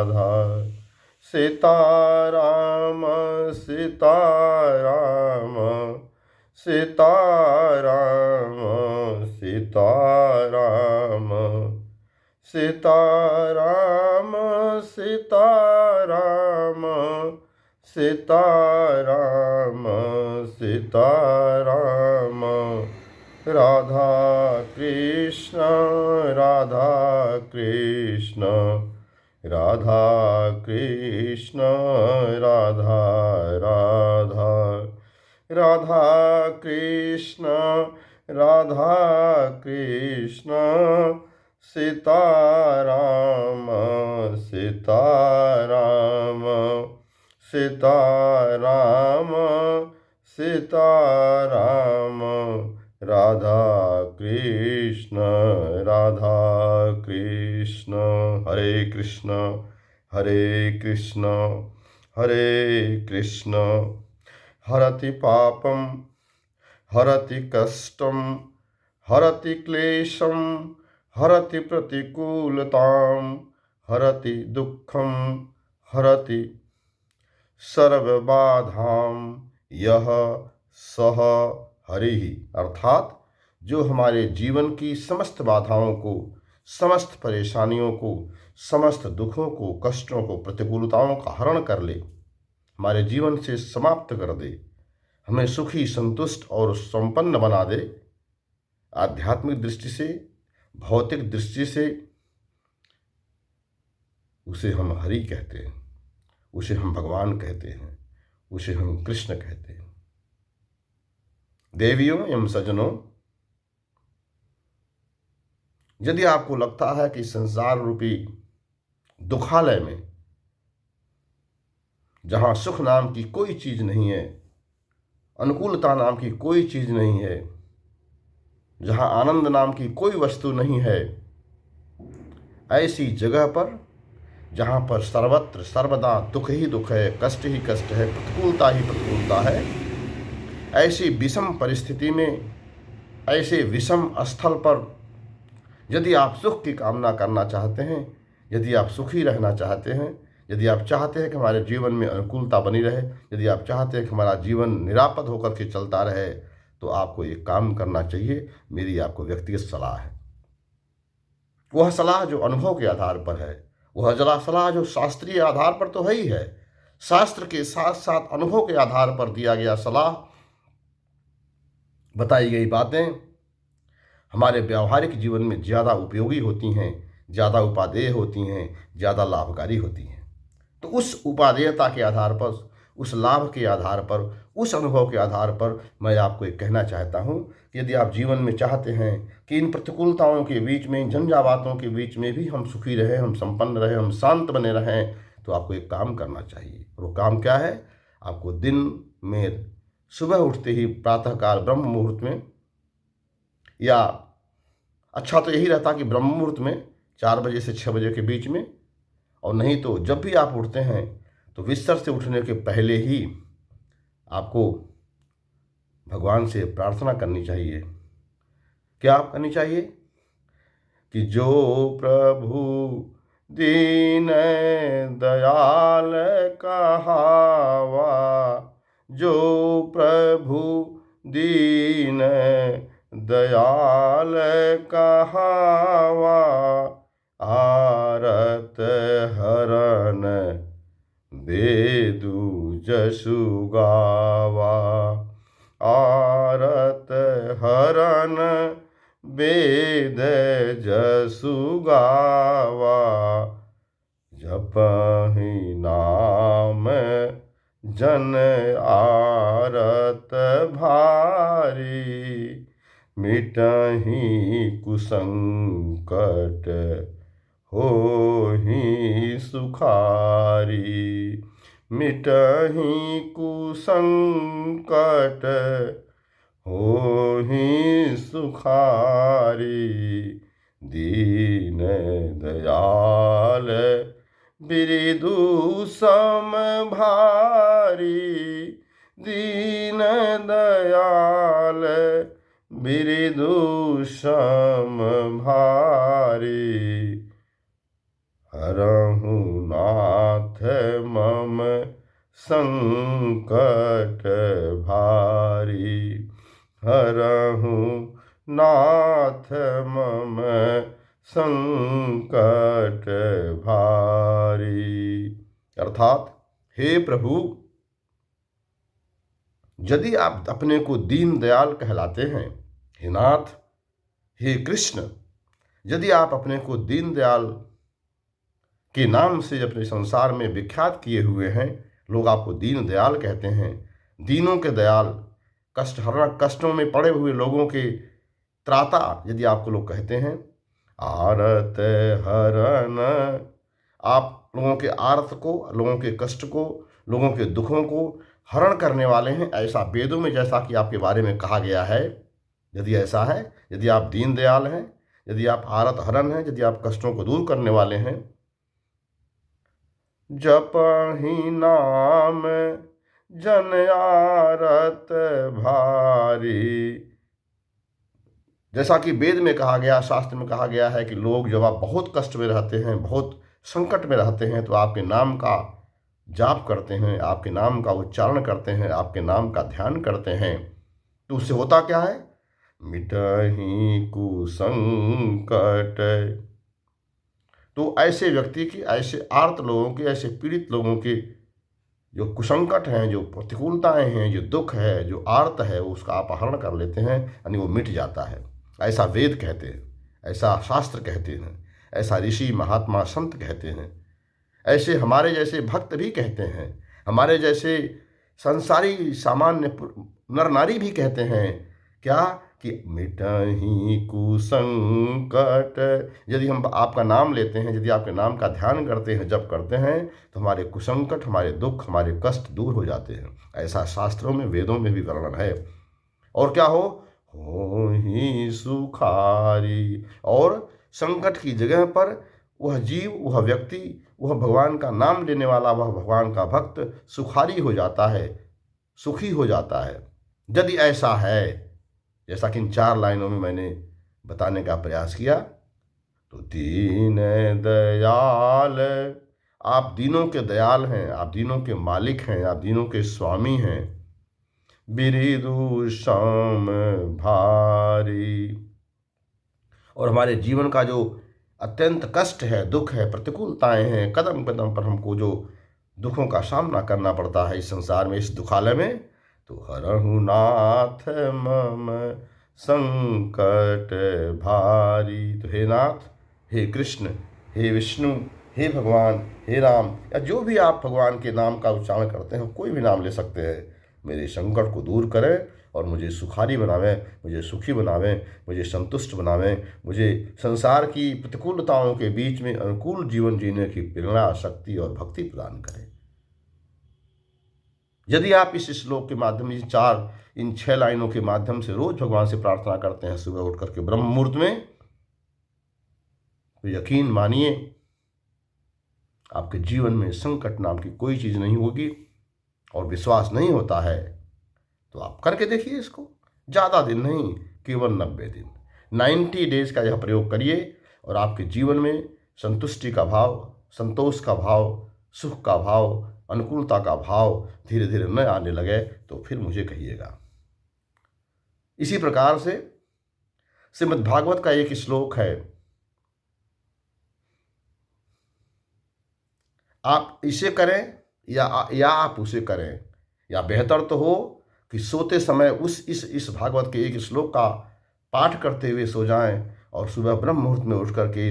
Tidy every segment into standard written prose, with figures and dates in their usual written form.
राधा। सीताराम सीताराम सीताराम सीताराम सीताराम सीताराम सीताराम सीताराम। राधा कृष्ण राधा कृष्ण राधा कृष्ण राधा राधा। राधा कृष्ण राधा कृष्ण सीताराम सीताराम सीताराम सीताराम। राधा कृष्ण राधा कृष्ण। हरे कृष्ण हरे कृष्ण। हरति पापं हरति कष्टं हरति क्लेशं हरति प्रतिकूलतां हरति दुःखं हरति सर्वबाधां यह सह हरिः। अर्थात जो हमारे जीवन की समस्त बाधाओं को, समस्त परेशानियों को, समस्त दुखों को, कष्टों को, प्रतिकूलताओं का हरण कर ले, हमारे जीवन से समाप्त कर दे, हमें सुखी संतुष्ट और संपन्न बना दे। आध्यात्मिक दृष्टि से, भौतिक दृष्टि से उसे हम हरि कहते हैं, उसे हम भगवान कहते हैं, उसे हम कृष्ण कहते हैं। देवियों एवं सज्जनों, यदि आपको लगता है कि संसार रूपी दुखालय में, जहां सुख नाम की कोई चीज नहीं है, अनुकूलता नाम की कोई चीज नहीं है, जहां आनंद नाम की कोई वस्तु नहीं है, ऐसी जगह पर जहां पर सर्वत्र सर्वदा दुख ही दुख है, कष्ट ही कष्ट है, प्रतिकूलता ही प्रतिकूलता है, ऐसी विषम परिस्थिति में, ऐसे विषम स्थल पर यदि आप सुख की कामना करना चाहते हैं, यदि आप सुखी रहना चाहते हैं, यदि आप चाहते हैं कि हमारे जीवन में अनुकूलता बनी रहे, यदि आप चाहते हैं कि हमारा जीवन निरापद होकर के चलता रहे, तो आपको एक काम करना चाहिए। मेरी आपको व्यक्तिगत सलाह है। वह सलाह जो अनुभव के आधार पर है, वह सलाह जो शास्त्रीय आधार पर तो है ही है, शास्त्र के साथ साथ अनुभव के आधार पर दिया गया सलाह, बताई गई बातें हमारे व्यावहारिक जीवन में ज़्यादा उपयोगी होती हैं, ज़्यादा उपादेय होती हैं, ज़्यादा लाभकारी होती हैं। तो उस उपादेयता के आधार पर, उस लाभ के आधार पर, उस अनुभव के आधार पर मैं आपको एक कहना चाहता हूँ कि यदि आप जीवन में चाहते हैं कि इन प्रतिकूलताओं के बीच में, इन झंझावातों के बीच में भी हम सुखी रहें, हम संपन्न रहें, हम शांत बने रहें, तो आपको एक काम करना चाहिए। और वो काम क्या है? आपको दिन में सुबह उठते ही प्रातःकाल ब्रह्म मुहूर्त में, या अच्छा तो यही रहता कि ब्रह्म मुहूर्त में 4 बजे से 6 बजे के बीच में, और नहीं तो जब भी आप उठते हैं तो बिस्तर से उठने के पहले ही आपको भगवान से प्रार्थना करनी चाहिए। क्या आप करनी चाहिए? कि जो प्रभु दीन दयाल कहावा, जो प्रभु दीन दयाल कहावा, आरत हरन वेदु जसु गावा, आरत हरन वेद जसु गावा, जपहि नाम जन आरत भारी, मिटहि कुसंकट होहि सुखारी, मिटहि कुसंकट होहि सुखारी, दीन दयाल बिरदु सम भारी, दीन दयाल बिरदु सम भारी, हरहु नाम संकट भारी। हरहु नाथ मम संकट भारी। अर्थात हे प्रभु, यदि आप अपने को दीन दयाल कहलाते हैं, हे नाथ, हे कृष्ण, यदि आप अपने को दीन दयाल के नाम से अपने संसार में विख्यात किए हुए हैं, लोग आपको दीन दयाल कहते हैं, दीनों के दयाल, कष्टों में पड़े हुए लोगों के त्राता यदि आपको लोग कहते हैं, आरत हरन, आप लोगों के आर्त को, लोगों के कष्ट को, लोगों के दुखों को हरण करने वाले हैं, ऐसा वेदों में जैसा कि आपके बारे में कहा गया है, यदि ऐसा है, यदि आप दीन दयाल हैं, यदि आप आरत हरन हैं, यदि आप कष्टों को दूर करने वाले हैं, जपहि नाम जन आरत भारी। जैसा कि वेद में कहा गया, शास्त्र में कहा गया है कि लोग जब आप बहुत कष्ट में रहते हैं, बहुत संकट में रहते हैं, तो आपके नाम का जाप करते हैं, आपके नाम का उच्चारण करते हैं, आपके नाम का ध्यान करते हैं, तो उससे होता क्या है? मिटहि कुसंकट। तो ऐसे व्यक्ति की, ऐसे आर्त लोगों की, ऐसे पीड़ित लोगों की जो कुसंकट हैं, जो प्रतिकूलताएं हैं, जो दुख है, जो आर्त है, उसका अपहरण कर लेते हैं, यानी वो मिट जाता है। ऐसा वेद कहते हैं, ऐसा शास्त्र कहते हैं, ऐसा ऋषि महात्मा संत कहते हैं, ऐसे हमारे जैसे भक्त भी कहते हैं, हमारे जैसे संसारी सामान्य नर नारी भी कहते हैं। क्या? कि मिटहि कुसंकट। यदि हम आपका नाम लेते हैं, यदि आपके नाम का ध्यान करते हैं, जप करते हैं, तो हमारे कुसंकट, हमारे दुख, हमारे कष्ट दूर हो जाते हैं। ऐसा शास्त्रों में, वेदों में भी वर्णन है। और क्या हो ही सुखारी। और संकट की जगह पर वह जीव, वह व्यक्ति, वह भगवान का नाम लेने वाला, वह भगवान का भक्त सुखारी हो जाता है, सुखी हो जाता है। यदि ऐसा है, जैसा कि इन 4 लाइनों में मैंने बताने का प्रयास किया, तो दीन दयाल, आप दीनों के दयाल हैं, आप दीनों के मालिक हैं, आप दीनों के स्वामी हैं। बिरिदु सम भारी। और हमारे जीवन का जो अत्यंत कष्ट है, दुख है, प्रतिकूलताएं हैं, कदम कदम पर हमको जो दुखों का सामना करना पड़ता है इस संसार में, इस दुखालय में, तो हरहु नाथ मम संकट भारी। तो हे नाथ, हे कृष्ण, हे विष्णु, हे भगवान, हे राम, या जो भी आप भगवान के नाम का उच्चारण करते हैं, कोई भी नाम ले सकते हैं, मेरे संकट को दूर करें और मुझे सुखारी बनावें, मुझे सुखी बनावें, मुझे संतुष्ट बनावें, मुझे संसार की प्रतिकूलताओं के बीच में अनुकूल जीवन जीने की प्रेरणा, शक्ति और भक्ति प्रदान करें। यदि आप इस श्लोक के माध्यम से इन 6 लाइनों के माध्यम से रोज भगवान से प्रार्थना करते हैं सुबह उठ करके ब्रह्म मुहूर्त में, तो यकीन मानिए आपके जीवन में संकट नाम की कोई चीज़ नहीं होगी। और विश्वास नहीं होता है तो आप करके देखिए इसको। ज़्यादा दिन नहीं, केवल 90 दिन, 90 डेज का यह प्रयोग करिए और आपके जीवन में संतुष्टि का भाव, संतोष का भाव, सुख का भाव, अनुकूलता का भाव धीरे धीरे न आने लगे तो फिर मुझे कहिएगा। इसी प्रकार से श्रीमद् भागवत का एक श्लोक है, आप इसे करें या आप उसे करें, या बेहतर तो हो कि सोते समय इस भागवत के एक श्लोक का पाठ करते हुए सो जाएं और सुबह ब्रह्म मुहूर्त में उठ करके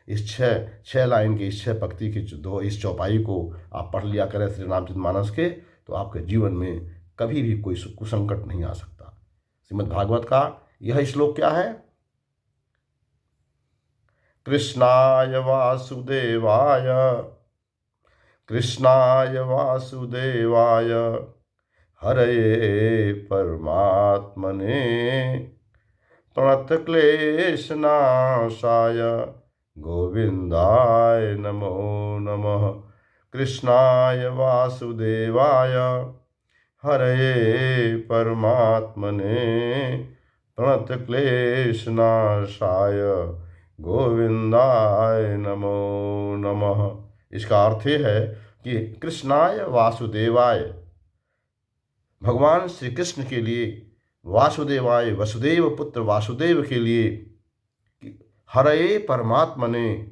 इस छः लाइन की, इस 6 पंक्ति की इस चौपाई को आप पढ़ लिया करें श्री रामचरितमानस के, तो आपके जीवन में कभी भी कोई कुसंकट नहीं आ सकता। श्रीमद् भागवत का यह श्लोक क्या है? कृष्णाय वासुदेवाय, कृष्णाय वासुदेवाय हरये परमात्मने प्रणतक्लेशनाशाय गोविंदाय नमो नमः। कृष्णाय वासुदेवाय हरये परमात्मने प्रणतक्लेशनाशाय गोविंदाय नमो नमः। इसका अर्थ है कि कृष्णाय वासुदेवाय, भगवान श्री कृष्ण के लिए, वासुदेवाय वसुदेव पुत्र वासुदेव के लिए, हरे परमात्मने,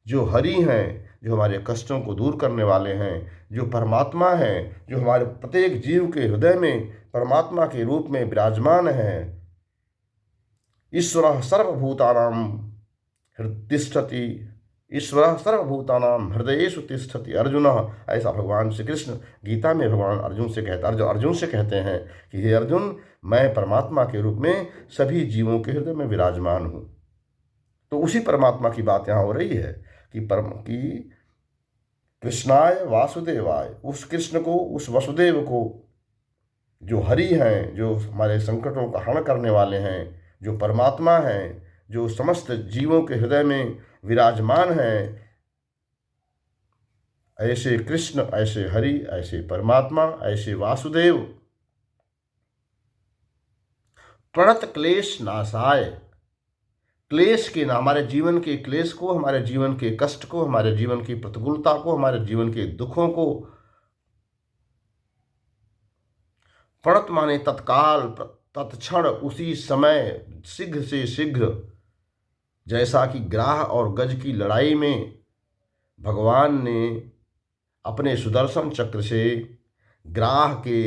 जो हरि हैं, जो हमारे कष्टों को दूर करने वाले हैं, जो परमात्मा हैं, जो हमारे प्रत्येक जीव के हृदय में परमात्मा के रूप में विराजमान है। ईश्वरः सर्वभूतानां तिष्ठति, ईश्वरः सर्वभूतानां हृदयेषु तिष्ठति अर्जुन। ऐसा भगवान श्री कृष्ण गीता में भगवान अर्जुन से कहते हैं कि हे अर्जुन, मैं परमात्मा के रूप में सभी जीवों के हृदय में विराजमान हूँ। तो उसी परमात्मा की बात यहाँ हो रही है कि कृष्णाय वासुदेवाय, उस कृष्ण को, उस वसुदेव को, जो हरि हैं, जो हमारे संकटों का हरण करने वाले हैं, जो परमात्मा हैं, जो समस्त जीवों के हृदय में विराजमान हैं, ऐसे कृष्ण, ऐसे हरि, ऐसे परमात्मा, ऐसे वासुदेव, प्रणत क्लेश नाशाय, क्लेश के ना, हमारे जीवन के क्लेश को, हमारे जीवन के कष्ट को, हमारे जीवन की प्रतिकूलता को, हमारे जीवन के दुखों को, प्रणत माने तत्काल, तत्क्षण, उसी समय, शीघ्र से शीघ्र, जैसा कि ग्राह और गज की लड़ाई में भगवान ने अपने सुदर्शन चक्र से ग्राह के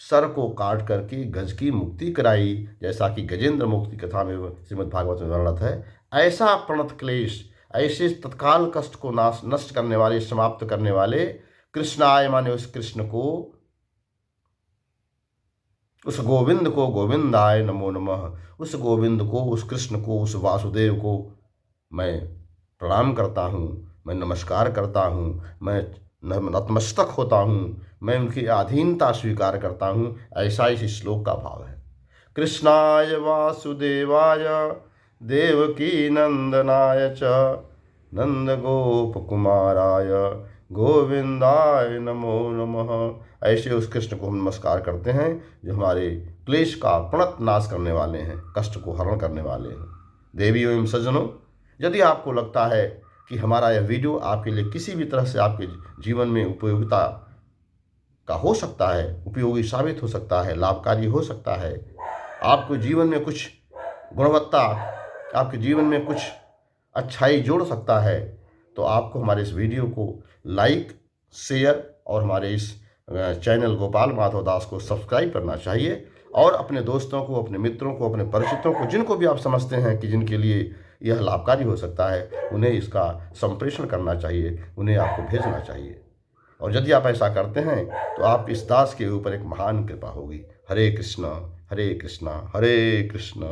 सर को काट करके गज की मुक्ति कराई, जैसा कि गजेंद्र मुक्ति कथा में श्रीमद् भागवत में वर्णित है। ऐसा प्रणत क्लेश, ऐसे तत्काल कष्ट को नष्ट करने वाले, समाप्त करने वाले कृष्णाय माने उस कृष्ण को, उस गोविंद को, गोविंदाय नमो नमः, उस गोविंद को, उस कृष्ण को, उस वासुदेव को मैं प्रणाम करता हूँ, मैं नमस्कार करता हूँ, मैं नतमस्तक होता हूँ, मैं उनकी अधीनता स्वीकार करता हूँ। ऐसा इस श्लोक का भाव है। कृष्णाय वासुदेवाय देवकी नंदनाय च नंदगोपकुमाराय गोविंदाय नमो नमः। ऐसे उस कृष्ण को हम नमस्कार करते हैं जो हमारे क्लेश का प्रणत नाश करने वाले हैं, कष्ट को हरण करने वाले हैं। देवियों एवं सज्जनों, यदि आपको लगता है कि हमारा यह वीडियो आपके लिए किसी भी तरह से आपके जीवन में उपयोगिता का हो सकता है, उपयोगी साबित हो सकता है, लाभकारी हो सकता है, आपको जीवन में कुछ गुणवत्ता, आपके जीवन में कुछ अच्छाई जोड़ सकता है, तो आपको हमारे इस वीडियो को लाइक, शेयर और हमारे इस चैनल गोपाल माधव दास को सब्सक्राइब करना चाहिए और अपने दोस्तों को, अपने मित्रों को, अपने परिचितों को, जिनको भी आप समझते हैं कि जिनके लिए यह लाभकारी हो सकता है, उन्हें इसका संप्रेषण करना चाहिए, उन्हें आपको भेजना चाहिए। और यदि आप ऐसा करते हैं तो आपके इस दास के ऊपर एक महान कृपा होगी। हरे कृष्णा हरे कृष्णा हरे कृष्णा।